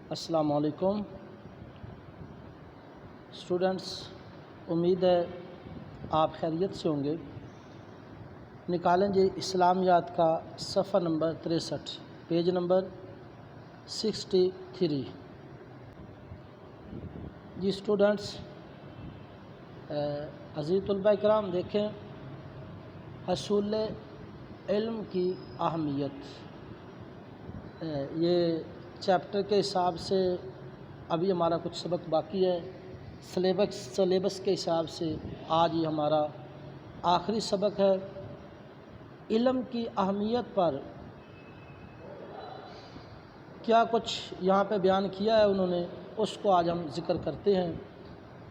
السلام علیکم اسٹوڈنٹس، امید ہے آپ خیریت سے ہوں گے۔ نکالیں جی اسلامیات کا صفحہ نمبر 63، پیج نمبر 63۔ جی اسٹوڈنٹس، عزیز طلباء کرام، دیکھیں حصول علم کی اہمیت۔ یہ چیپٹر کے حساب سے ابھی ہمارا کچھ سبق باقی ہے۔ سلیبس کے حساب سے آج یہ ہمارا آخری سبق ہے۔ علم کی اہمیت پر کیا کچھ یہاں پہ بیان کیا ہے انہوں نے، اس کو آج ہم ذکر کرتے ہیں۔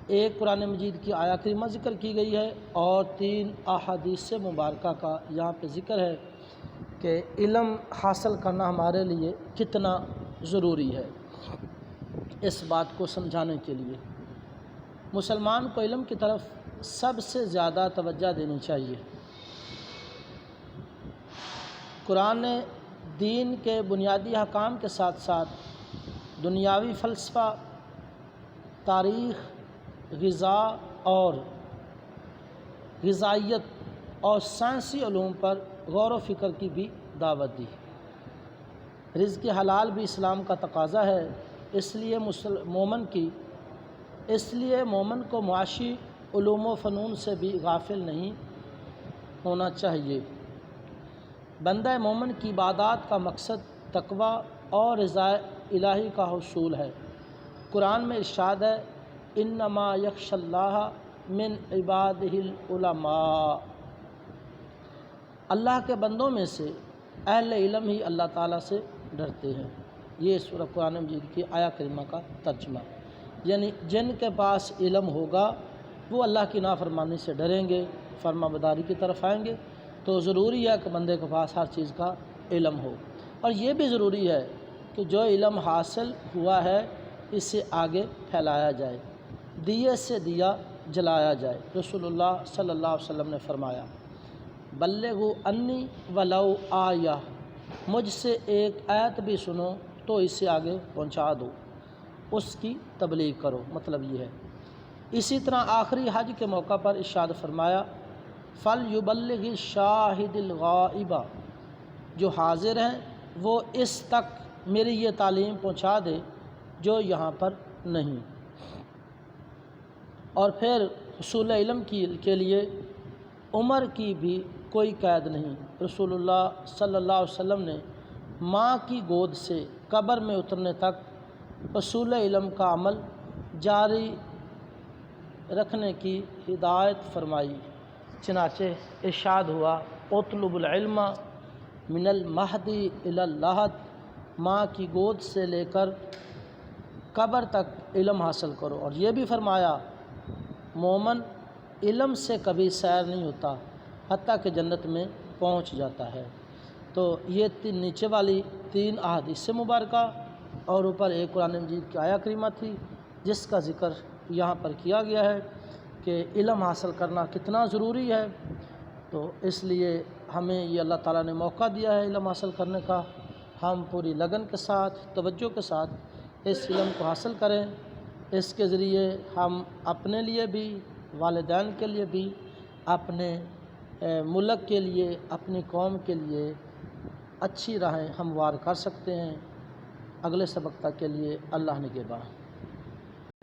ایک قرآن مجید کی آیہ کریمہ ذکر کی گئی ہے اور 3 احادیث مبارکہ کا یہاں پہ ذکر ہے کہ علم حاصل کرنا ہمارے لیے کتنا ضروری ہے۔ اس بات کو سمجھانے کے لیے مسلمان کو علم کی طرف سب سے زیادہ توجہ دینی چاہیے۔ قرآن نے دین کے بنیادی احکام کے ساتھ ساتھ دنیاوی فلسفہ، تاریخ، غذا اور غذائیت اور سائنسی علوم پر غور و فکر کی بھی دعوت دی۔ رزق حلال بھی اسلام کا تقاضا ہے، اس لیے مومن کو معاشی علوم و فنون سے بھی غافل نہیں ہونا چاہیے۔ بندہ مومن کی عبادات کا مقصد تقوی اور رضا الہی کا حصول ہے۔ قرآن میں ارشاد ہے، انما یخشی اللہ من عبادہ العلماء۔ اللہ کے بندوں میں سے اہل علم ہی اللہ تعالیٰ سے ڈرتے ہیں۔ یہ سورہ قرآن مجید کی آیہ کریمہ کا ترجمہ، یعنی جن کے پاس علم ہوگا وہ اللہ کی نافرمانی سے ڈریں گے، فرما برداری کی طرف آئیں گے۔ تو ضروری ہے کہ بندے کے پاس ہر چیز کا علم ہو، اور یہ بھی ضروری ہے کہ جو علم حاصل ہوا ہے اسے آگے پھیلایا جائے، دیے سے دیا جلایا جائے۔ رسول اللہ صلی اللہ علیہ وسلم نے فرمایا، بلغوا انی ولو آیہ، مجھ سے ایک آیت بھی سنو تو اسے آگے پہنچا دو، اس کی تبلیغ کرو، مطلب یہ ہے۔ اسی طرح آخری حج کے موقع پر ارشاد فرمایا، فَلْيُبَلِّغِ الشَّاهِدِ الْغَائِبَ، جو حاضر ہیں وہ اس تک میری یہ تعلیم پہنچا دے جو یہاں پر نہیں۔ اور پھر حصول علم کے لیے عمر کی بھی کوئی قید نہیں۔ رسول اللہ صلی اللہ علیہ وسلم نے ماں کی گود سے قبر میں اترنے تک حصول علم کا عمل جاری رکھنے کی ہدایت فرمائی۔ چنانچہ ارشاد ہوا، اطلب العلم من المہد الی اللحد، ماں کی گود سے لے کر قبر تک علم حاصل کرو۔ اور یہ بھی فرمایا، مومن علم سے کبھی سیر نہیں ہوتا حتیٰ کہ جنت میں پہنچ جاتا ہے۔ تو یہ نیچے والی 3 احادیث مبارکہ اور اوپر ایک قرآن مجید کی آیہ کریمہ تھی جس کا ذکر یہاں پر کیا گیا ہے کہ علم حاصل کرنا کتنا ضروری ہے۔ تو اس لیے ہمیں یہ اللہ تعالیٰ نے موقع دیا ہے علم حاصل کرنے کا، ہم پوری لگن کے ساتھ، توجہ کے ساتھ اس علم کو حاصل کریں۔ اس کے ذریعے ہم اپنے لیے بھی، والدین کے لیے بھی، اپنے ملک کے لیے، اپنی قوم کے لیے اچھی راہیں ہموار کر سکتے ہیں۔ اگلے سبق تک کے لیے اللہ نگہباں۔